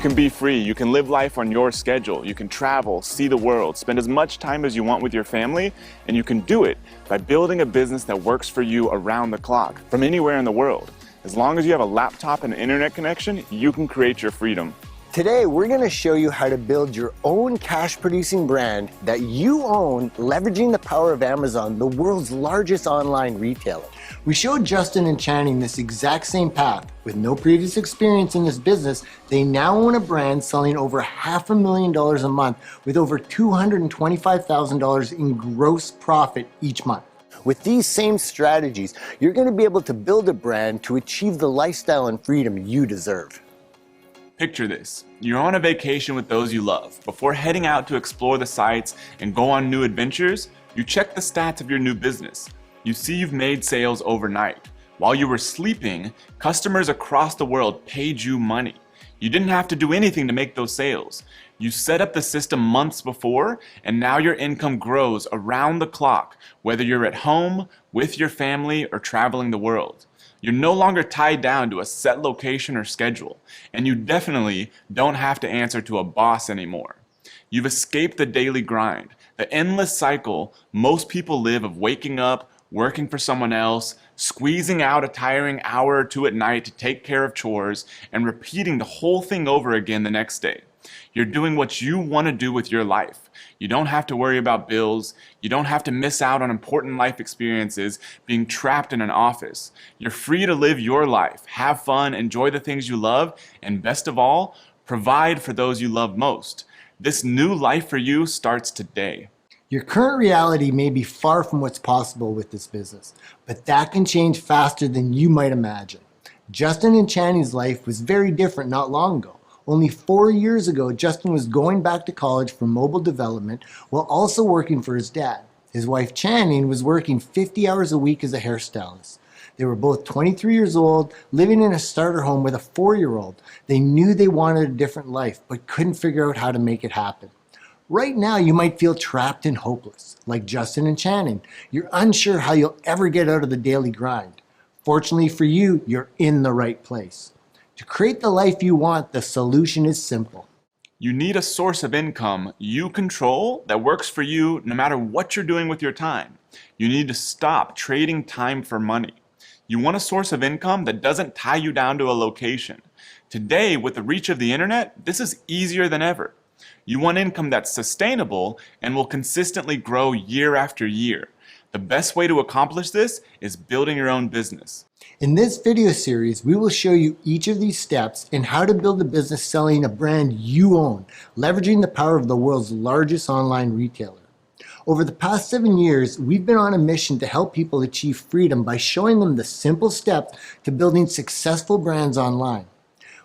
can be free, you can live life on your schedule, you can travel, see the world, spend as much time as you want with your family, and you can do it by building a business that works for you around the clock, from anywhere in the world. As long as you have a laptop and an internet connection, you can create your freedom. Today, we're going to show you how to build your own cash-producing brand that you own, leveraging the power of Amazon, the world's largest online retailer. We showed Justin and Channing this exact same path. With no previous experience in this business, they now own a brand selling over $500,000 a month with over $225,000 in gross profit each month. With these same strategies, you're going to be able to build a brand to achieve the lifestyle and freedom you deserve. Picture this. You're on a vacation with those you love. Before heading out to explore the sights and go on new adventures, you check the stats of your new business. You see you've made sales overnight. While you were sleeping, customers across the world paid you money. You didn't have to do anything to make those sales. You set up the system months before, and now your income grows around the clock, whether you're at home, with your family, or traveling the world. You're no longer tied down to a set location or schedule, and you definitely don't have to answer to a boss anymore. You've escaped the daily grind, the endless cycle most people live of waking up, working for someone else, squeezing out a tiring hour or two at night to take care of chores, and repeating the whole thing over again the next day. You're doing what you want to do with your life. You don't have to worry about bills. You don't have to miss out on important life experiences being trapped in an office. You're free to live your life, have fun, enjoy the things you love, and best of all, provide for those you love most. This new life for you starts today. Your current reality may be far from what's possible with this business, but that can change faster than you might imagine. Justin and Channing's life was very different not long ago. Only 4 years ago, Justin was going back to college for mobile development while also working for his dad. His wife Channing was working 50 hours a week as a hairstylist. They were both 23 years old, living in a starter home with a 4-year-old. They knew they wanted a different life, but couldn't figure out how to make it happen. Right now, you might feel trapped and hopeless, like Justin and Channing. You're unsure how you'll ever get out of the daily grind. Fortunately for you, you're in the right place. To create the life you want, the solution is simple. You need a source of income you control that works for you no matter what you're doing with your time. You need to stop trading time for money. You want a source of income that doesn't tie you down to a location. Today, with the reach of the internet, this is easier than ever. You want income that's sustainable and will consistently grow year after year. The best way to accomplish this is building your own business. In this video series, we will show you each of these steps and how to build a business selling a brand you own, leveraging the power of the world's largest online retailer. Over the past 7 years, we've been on a mission to help people achieve freedom by showing them the simple steps to building successful brands online.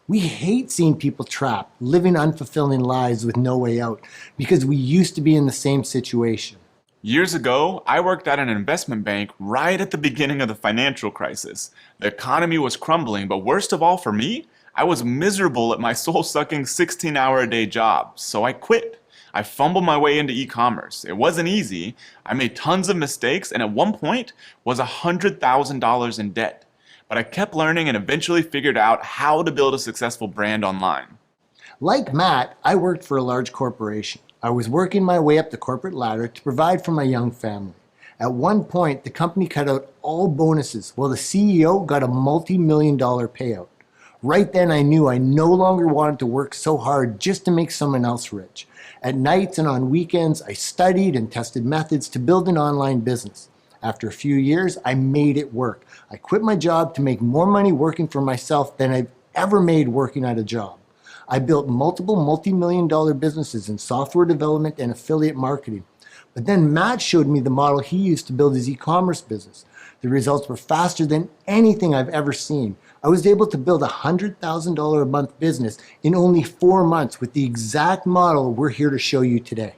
We hate seeing people trapped, living unfulfilling lives with no way out, because we used to be in the same situation. Years ago, I worked at an investment bank right at the beginning of the financial crisis. The economy was crumbling, but worst of all for me, I was miserable at my soul-sucking 16-hour-a-day job, so I quit. I fumbled my way into e-commerce. It wasn't easy. I made tons of mistakes and at one point was $100,000 in debt. But I kept learning and eventually figured out how to build a successful brand online. Like Matt, I worked for a large corporation. I was working my way up the corporate ladder to provide for my young family. At one point, the company cut out all bonuses while the CEO got a multi-million-dollar payout. Right then, I knew I no longer wanted to work so hard just to make someone else rich. At nights and on weekends, I studied and tested methods to build an online business. After a few years, I made it work. I quit my job to make more money working for myself than I've ever made working at a job. I built multiple multi-million-dollar businesses in software development and affiliate marketing. But then Matt showed me the model he used to build his e-commerce business. The results were faster than anything I've ever seen. I was able to build a $100,000 a month business in only 4 months with the exact model we're here to show you today.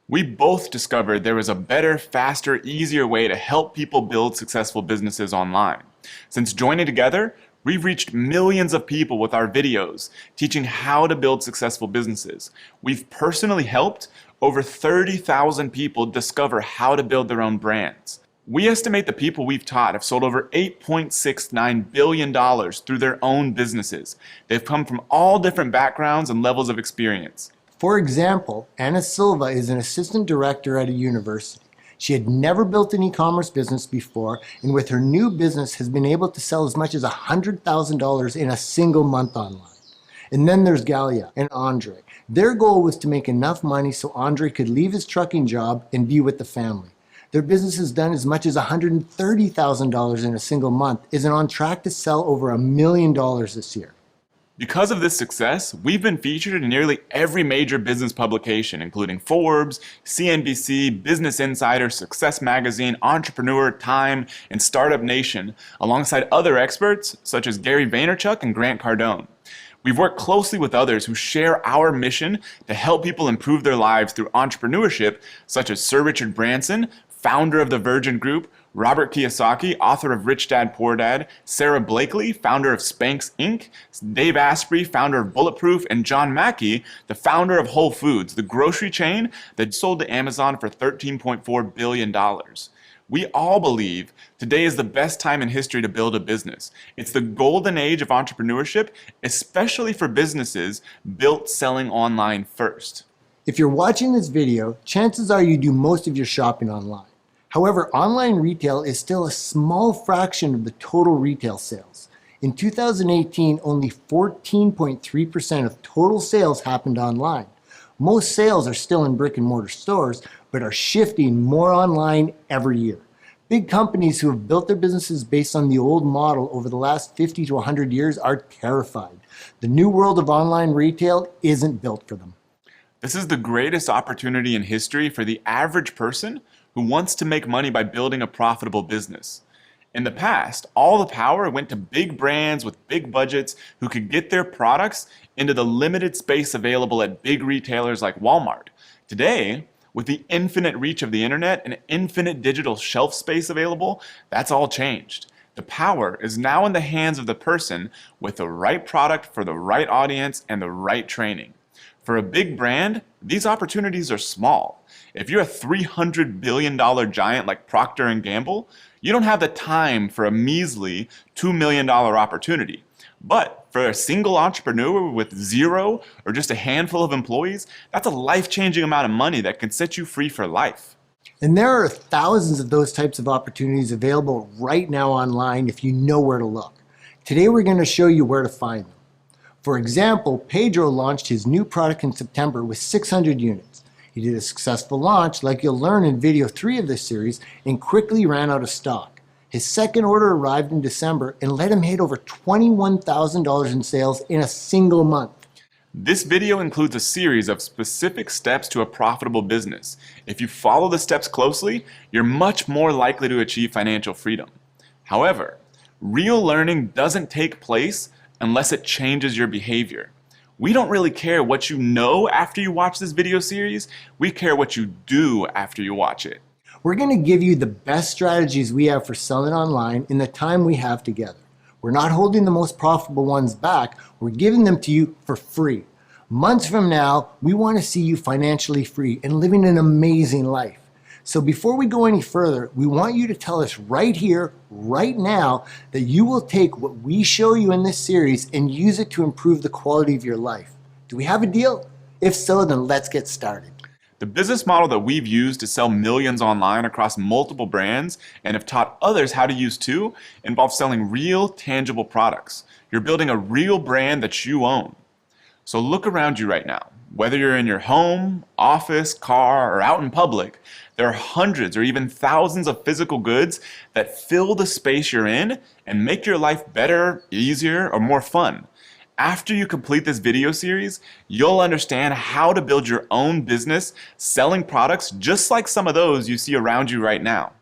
We both discovered there was a better, faster, easier way to help people build successful businesses online. Since joining together, we've reached millions of people with our videos teaching how to build successful businesses. We've personally helped over 30,000 people discover how to build their own brands. We estimate the people we've taught have sold over $8.69 billion through their own businesses. They've come from all different backgrounds and levels of experience. For example, Anna Silva is an assistant director at a university. She had never built an e-commerce business before, and with her new business has been able to sell as much as $100,000 in a single month online. And then there's Galia and Andre. Their goal was to make enough money so Andre could leave his trucking job and be with the family. Their business has done as much as $130,000 in a single month, is on track to sell over $1 million this year. Because of this success, we've been featured in nearly every major business publication, including Forbes, CNBC, Business Insider, Success Magazine, Entrepreneur, Time, and Startup Nation, alongside other experts such as Gary Vaynerchuk and Grant Cardone. We've worked closely with others who share our mission to help people improve their lives through entrepreneurship, such as Sir Richard Branson, founder of the Virgin Group, Robert Kiyosaki, author of Rich Dad Poor Dad, Sarah Blakely, founder of Spanx Inc., Dave Asprey, founder of Bulletproof, and John Mackey, the founder of Whole Foods, the grocery chain that sold to Amazon for $13.4 billion. We all believe today is the best time in history to build a business. It's the golden age of entrepreneurship, especially for businesses built selling online first. If you're watching this video, chances are you do most of your shopping online. However, online retail is still a small fraction of the total retail sales. In 2018, only 14.3% of total sales happened online. Most sales are still in brick and mortar stores, but are shifting more online every year. Big companies who have built their businesses based on the old model over the last 50 to 100 years are terrified. The new world of online retail isn't built for them. This is the greatest opportunity in history for the average person who wants to make money by building a profitable business. In the past, all the power went to big brands with big budgets who could get their products into the limited space available at big retailers like Walmart. Today, with the infinite reach of the internet and infinite digital shelf space available, that's all changed. The power is now in the hands of the person with the right product for the right audience and the right training. For a big brand, these opportunities are small. If you're a $300 billion giant like Procter & Gamble, you don't have the time for a measly $2 million opportunity. But for a single entrepreneur with zero or just a handful of employees, that's a life-changing amount of money that can set you free for life. And there are thousands of those types of opportunities available right now online if you know where to look. Today we're going to show you where to find them. For example, Pedro launched his new product in September with 600 units. He did a successful launch, like you'll learn in video 3 of this series, and quickly ran out of stock. His second order arrived in December and let him hit over $21,000 in sales in a single month. This video includes a series of specific steps to a profitable business. If you follow the steps closely, you're much more likely to achieve financial freedom. However, real learning doesn't take place unless it changes your behavior. We don't really care what you know after you watch this video series, we care what you do after you watch it. We're going to give you the best strategies we have for selling online in the time we have together. We're not holding the most profitable ones back, we're giving them to you for free. Months from now, we want to see you financially free and living an amazing life. So before we go any further, we want you to tell us right here, right now, that you will take what we show you in this series and use it to improve the quality of your life. Do we have a deal? If so, then let's get started. The business model that we've used to sell millions online across multiple brands and have taught others how to use too involves selling real, tangible products. You're building a real brand that you own. So look around you right now. Whether you're in your home, office, car, or out in public, there are hundreds or even thousands of physical goods that fill the space you're in and make your life better, easier, or more fun. After you complete this video series, you'll understand how to build your own business selling products just like some of those you see around you right now.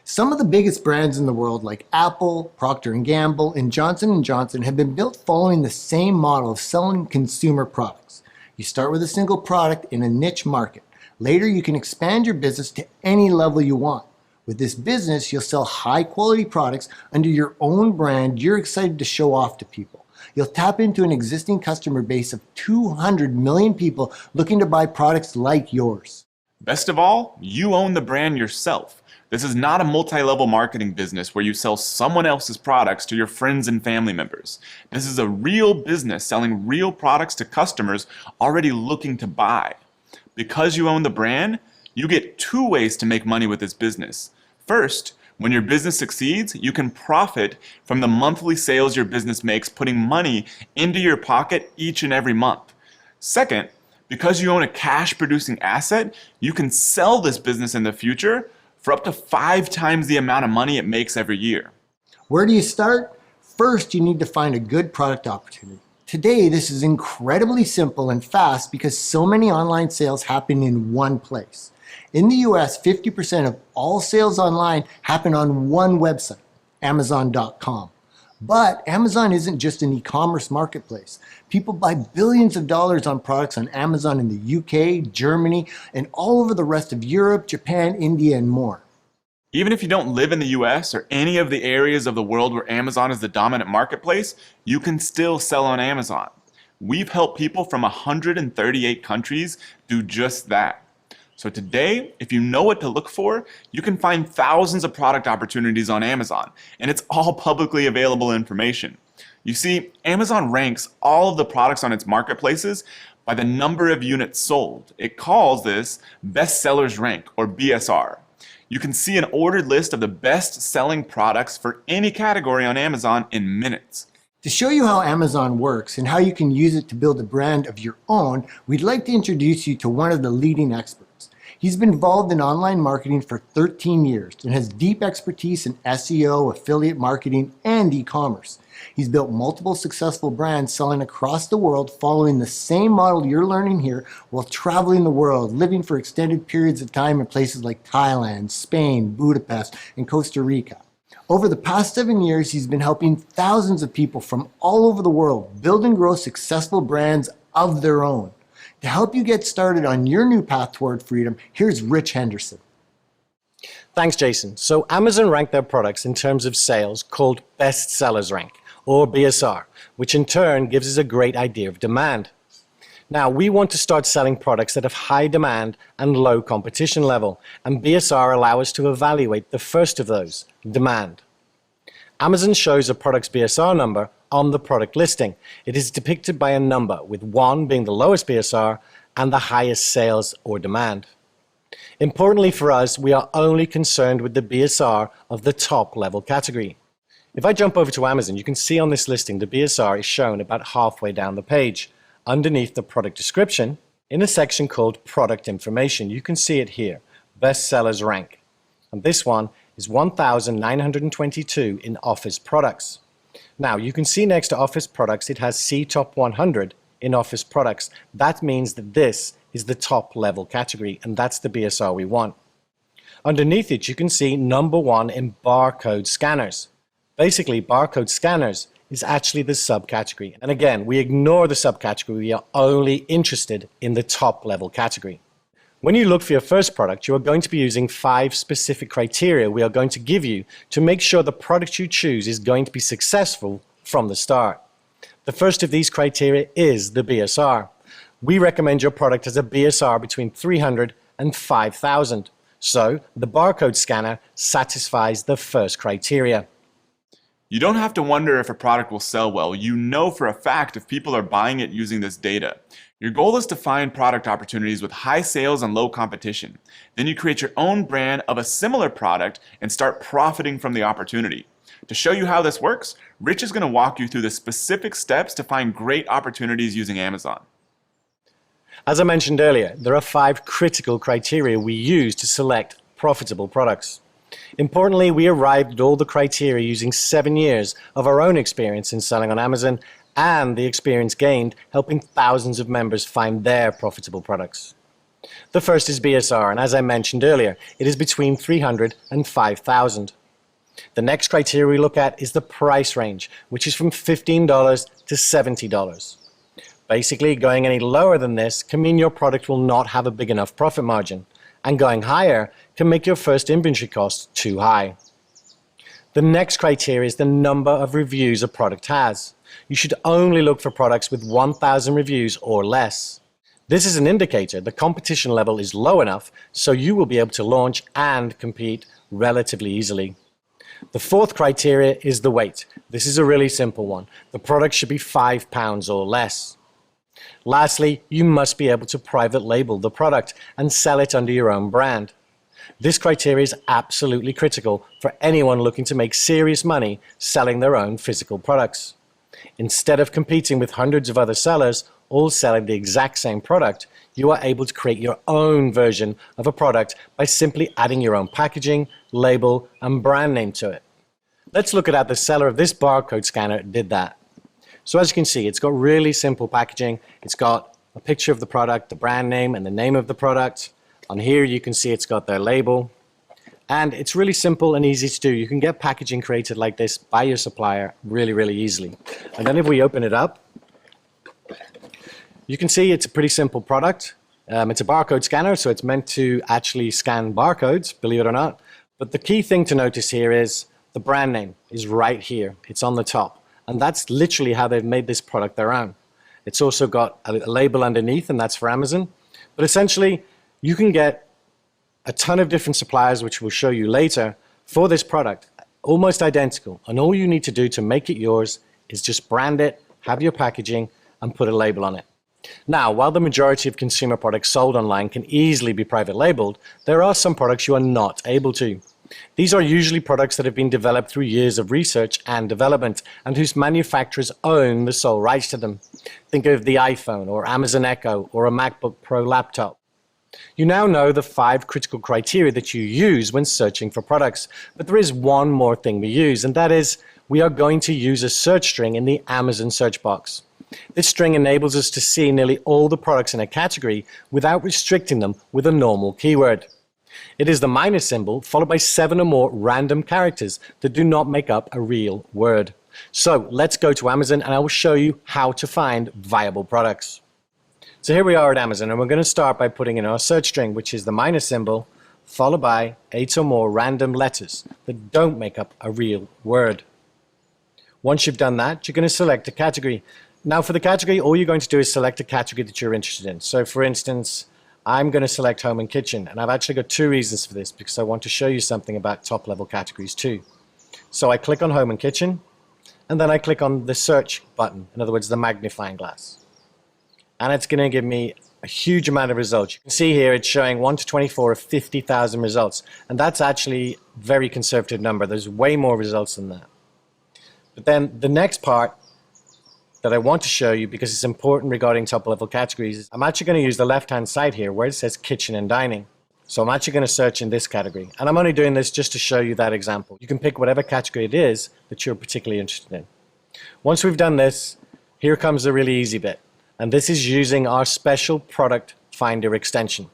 Some of the biggest brands in the world like Apple, Procter & Gamble, and Johnson & Johnson have been built following the same model of selling consumer products. You start with a single product in a niche market. Later, you can expand your business to any level you want. With this business, you'll sell high-quality products under your own brand you're excited to show off to people. You'll tap into an existing customer base of 200 million people looking to buy products like yours. Best of all, you own the brand yourself. This is not a multi-level marketing business where you sell someone else's products to your friends and family members. This is a real business selling real products to customers already looking to buy. Because you own the brand, you get two ways to make money with this business. First, when your business succeeds, you can profit from the monthly sales your business makes, putting money into your pocket each and every month. Second, because you own a cash-producing asset, you can sell this business in the future for up to 5 times the amount of money it makes every year. Where do you start? First, you need to find a good product opportunity. Today, this is incredibly simple and fast because so many online sales happen in one place. In the US, 50% of all sales online happen on one website, Amazon.com. But Amazon isn't just an e-commerce marketplace. People buy billions of dollars on products on Amazon in the UK, Germany, and all over the rest of Europe, Japan, India, and more. Even if you don't live in the US or any of the areas of the world where Amazon is the dominant marketplace, you can still sell on Amazon. We've helped people from 138 countries do just that. So today, if you know what to look for, you can find thousands of product opportunities on Amazon, and it's all publicly available information. You see, Amazon ranks all of the products on its marketplaces by the number of units sold. It calls this Best Sellers Rank, or BSR. You can see an ordered list of the best-selling products for any category on Amazon in minutes. To show you how Amazon works and how you can use it to build a brand of your own, we'd like to introduce you to one of the leading experts. He's been involved in online marketing for 13 years and has deep expertise in SEO, affiliate marketing, and e-commerce. He's built multiple successful brands selling across the world, following the same model you're learning here while traveling the world, living for extended periods of time in places like Thailand, Spain, Budapest, and Costa Rica. Over the past 7 years, he's been helping thousands of people from all over the world build and grow successful brands of their own. To help you get started on your new path toward freedom, here's Rich Henderson. Thanks, Jason. So Amazon ranked their products in terms of sales called Best Sellers Rank, or BSR, which in turn gives us a great idea of demand. Now, we want to start selling products that have high demand and low competition level, and BSR allows us to evaluate the first of those, demand. Amazon shows a product's BSR number on the product listing. It is depicted by a number, with 1 being the lowest BSR and the highest sales or demand. Importantly for us, we are only concerned with the BSR of the top level category. If I jump over to Amazon, you can see on this listing the BSR is shown about halfway down the page. Underneath the product description, in a section called Product Information, you can see it here, Best Sellers Rank. And this one is 1,922 in Office products. Now, you can see next to Office products, it has C Top 100 in Office products. That means that this is the top level category, and that's the BSR we want. Underneath it, you can see number 1 in barcode scanners. Basically, barcode scanners is actually the subcategory. And again, we ignore the subcategory. We are only interested in the top level category. When you look for your first product, you are going to be using 5 specific criteria we are going to give you to make sure the product you choose is going to be successful from the start. The first of these criteria is the BSR. We recommend your product has a BSR between 300 and 5,000. So the barcode scanner satisfies the first criteria. You don't have to wonder if a product will sell well. You know for a fact if people are buying it using this data. Your goal is to find product opportunities with high sales and low competition. Then you create your own brand of a similar product and start profiting from the opportunity. To show you how this works, Rich is going to walk you through the specific steps to find great opportunities using Amazon. As I mentioned earlier, there are 5 critical criteria we use to select profitable products. Importantly, we arrived at all the criteria using 7 years of our own experience in selling on Amazon and the experience gained helping thousands of members find their profitable products. The first is BSR, and as I mentioned earlier, it is between 300 and 5,000. The next criteria we look at is the price range, which is from $15 to $70. Basically, going any lower than this can mean your product will not have a big enough profit margin, and going higher can make your first inventory cost too high. The next criteria is the number of reviews a product has. You should only look for products with 1,000 reviews or less. This is an indicator the competition level is low enough so you will be able to launch and compete relatively easily. The fourth criteria is the weight. This is a really simple one. The product should be 5 pounds or less. Lastly, you must be able to private label the product and sell it under your own brand. This criteria is absolutely critical for anyone looking to make serious money selling their own physical products. Instead of competing with hundreds of other sellers, all selling the exact same product, you are able to create your own version of a product by simply adding your own packaging, label, and brand name to it. Let's look at how the seller of this barcode scanner did that. So as you can see, it's got really simple packaging. It's got a picture of the product, the brand name, and the name of the product. On here, you can see it's got their label. And it's really simple and easy to do. You can get packaging created like this by your supplier really, really easily. And then if we open it up, you can see it's a pretty simple product. It's a barcode scanner, so it's meant to actually scan barcodes, believe it or not. But the key thing to notice here is the brand name is right here. It's on the top. And that's literally how they've made this product their own. It's also got a label underneath, and that's for Amazon. But essentially, you can get a ton of different suppliers, which we'll show you later, for this product, almost identical. And all you need to do to make it yours is just brand it, have your packaging, and put a label on it. Now, while the majority of consumer products sold online can easily be private labeled, there are some products you are not able to. These are usually products that have been developed through years of research and development and whose manufacturers own the sole rights to them. Think of the iPhone or Amazon Echo or a MacBook Pro laptop. You now know the 5 critical criteria that you use when searching for products, but there is one more thing we use, and that is we are going to use a search string in the Amazon search box. This string enables us to see nearly all the products in a category without restricting them with a normal keyword. It is the minus symbol followed by 7 or more random characters that do not make up a real word. So let's go to Amazon and I will show you how to find viable products. So here we are at Amazon, and we're going to start by putting in our search string, which is the minus symbol followed by 8 or more random letters that don't make up a real word. Once you've done that, you're going to select a category. Now for the category, all you're going to do is select a category that you're interested in. So for instance, I'm going to select home and kitchen, and I've actually got 2 reasons for this because I want to show you something about top level categories too. So I click on home and kitchen, and then I click on the search button, in other words the magnifying glass. And it's going to give me a huge amount of results. You can see here it's showing 1 to 24 of 50,000 results, and that's actually a very conservative number. There's way more results than that. But then the next part that I want to show you, because it's important regarding top level categories, I'm actually going to use the left hand side here where it says kitchen and dining. So I'm actually going to search in this category, and I'm only doing this just to show you that example. You can pick whatever category it is that you're particularly interested in. Once we've done this, here comes the really easy bit, and this is using our special product finder extension.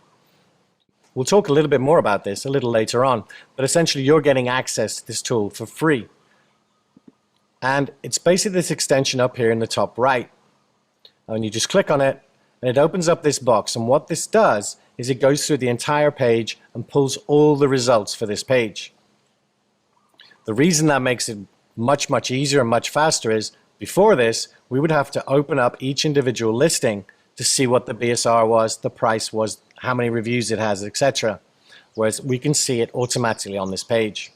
We'll talk a little bit more about this a little later on, but essentially you're getting access to this tool for free. And it's basically this extension up here in the top right. And you just click on it, and it opens up this box. And what this does is it goes through the entire page and pulls all the results for this page. The reason that makes it much, much easier and much faster is before this, we would have to open up each individual listing to see what the BSR was, the price was, how many reviews it has, etc. Whereas we can see it automatically on this page.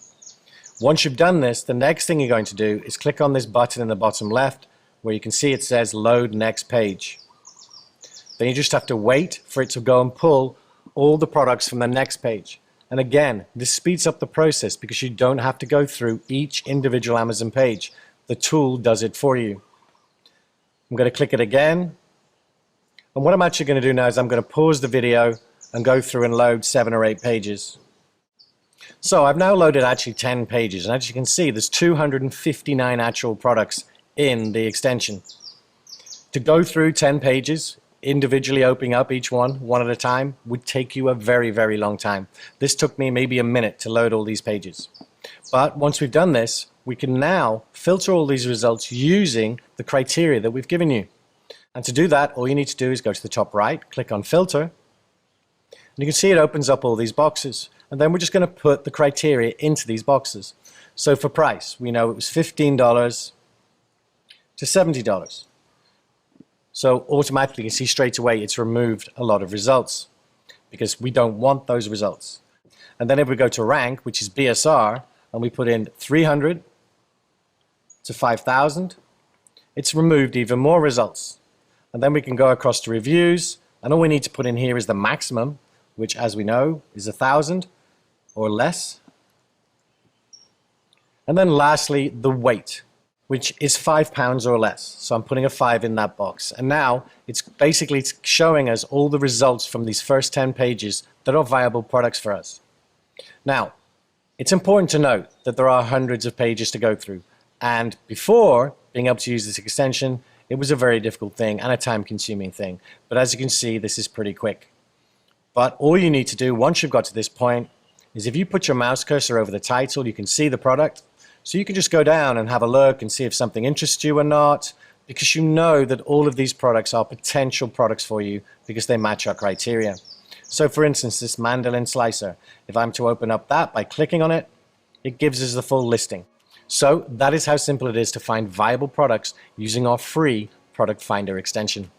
Once you've done this, the next thing you're going to do is click on this button in the bottom left where you can see it says load next page. Then you just have to wait for it to go and pull all the products from the next page. And again, this speeds up the process because you don't have to go through each individual Amazon page. The tool does it for you. I'm going to click it again. And what I'm actually going to do now is I'm going to pause the video and go through and load 7 or 8 pages. So I've now loaded actually 10 pages, and as you can see there's 259 actual products in the extension. To go through 10 pages, individually opening up each one at a time, would take you a very, very long time. This took me maybe a minute to load all these pages. But once we've done this, we can now filter all these results using the criteria that we've given you. And to do that, all you need to do is go to the top right, click on filter, and you can see it opens up all these boxes. And then we're just going to put the criteria into these boxes. So for price, we know it was $15 to $70. So automatically you see straight away it's removed a lot of results because we don't want those results. And then if we go to rank, which is BSR, and we put in 300 to 5,000, it's removed even more results. And then we can go across to reviews, and all we need to put in here is the maximum, which as we know is 1,000 or less. And then lastly, the weight, which is 5 pounds or less. So I'm putting a 5 in that box. And now it's basically showing us all the results from these first 10 pages that are viable products for us. Now, it's important to note that there are hundreds of pages to go through. And before being able to use this extension, it was a very difficult thing and a time-consuming thing. But as you can see, this is pretty quick. But all you need to do once you've got to this point is if you put your mouse cursor over the title, you can see the product. So you can just go down and have a look and see if something interests you or not, because you know that all of these products are potential products for you because they match our criteria. So for instance, this mandolin slicer, if I'm to open up that by clicking on it, it gives us the full listing. So that is how simple it is to find viable products using our free Product Finder extension.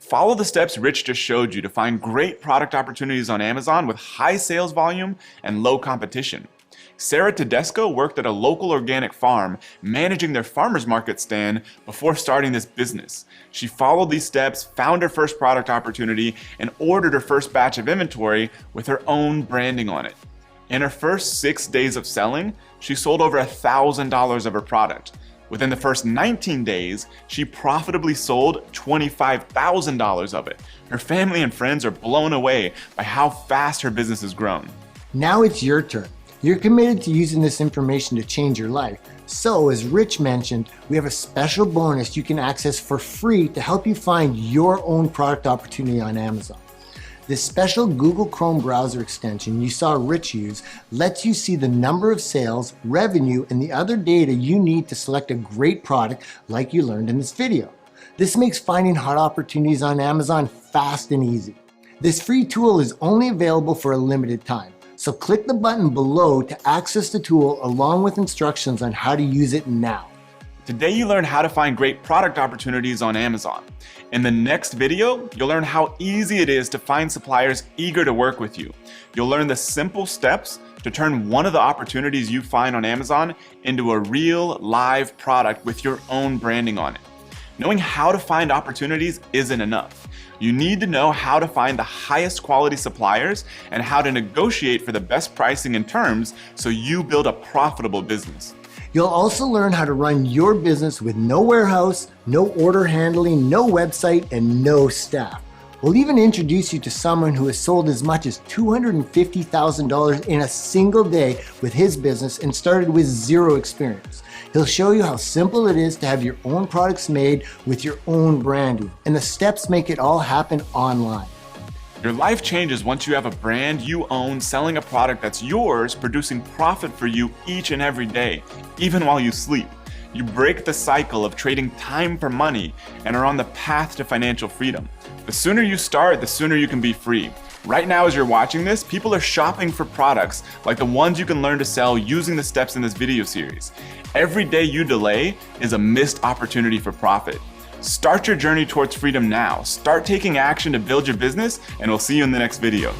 Follow the steps Rich just showed you to find great product opportunities on Amazon with high sales volume and low competition. Sarah Tedesco worked at a local organic farm, managing their farmers market stand before starting this business. She followed these steps, found her first product opportunity, and ordered her first batch of inventory with her own branding on it. In her first 6 days of selling, she sold over $1,000 of her product. Within the first 19 days, she profitably sold $25,000 of it. Her family and friends are blown away by how fast her business has grown. Now it's your turn. You're committed to using this information to change your life. So as Rich mentioned, we have a special bonus you can access for free to help you find your own product opportunity on Amazon. This special Google Chrome browser extension you saw Rich use lets you see the number of sales, revenue, and the other data you need to select a great product like you learned in this video. This makes finding hot opportunities on Amazon fast and easy. This free tool is only available for a limited time, so click the button below to access the tool along with instructions on how to use it now. Today you learned how to find great product opportunities on Amazon. In the next video, you'll learn how easy it is to find suppliers eager to work with you. You'll learn the simple steps to turn one of the opportunities you find on Amazon into a real live product with your own branding on it. Knowing how to find opportunities isn't enough. You need to know how to find the highest quality suppliers and how to negotiate for the best pricing and terms so you build a profitable business. You'll also learn how to run your business with no warehouse, no order handling, no website, and no staff. We'll even introduce you to someone who has sold as much as $250,000 in a single day with his business and started with zero experience. He'll show you how simple it is to have your own products made with your own branding, and the steps make it all happen online. Your life changes once you have a brand you own selling a product that's yours, producing profit for you each and every day, even while you sleep. You break the cycle of trading time for money and are on the path to financial freedom. The sooner you start, the sooner you can be free. Right now, as you're watching this, people are shopping for products like the ones you can learn to sell using the steps in this video series. Every day you delay is a missed opportunity for profit. Start your journey towards freedom now. Start taking action to build your business, and we'll see you in the next video.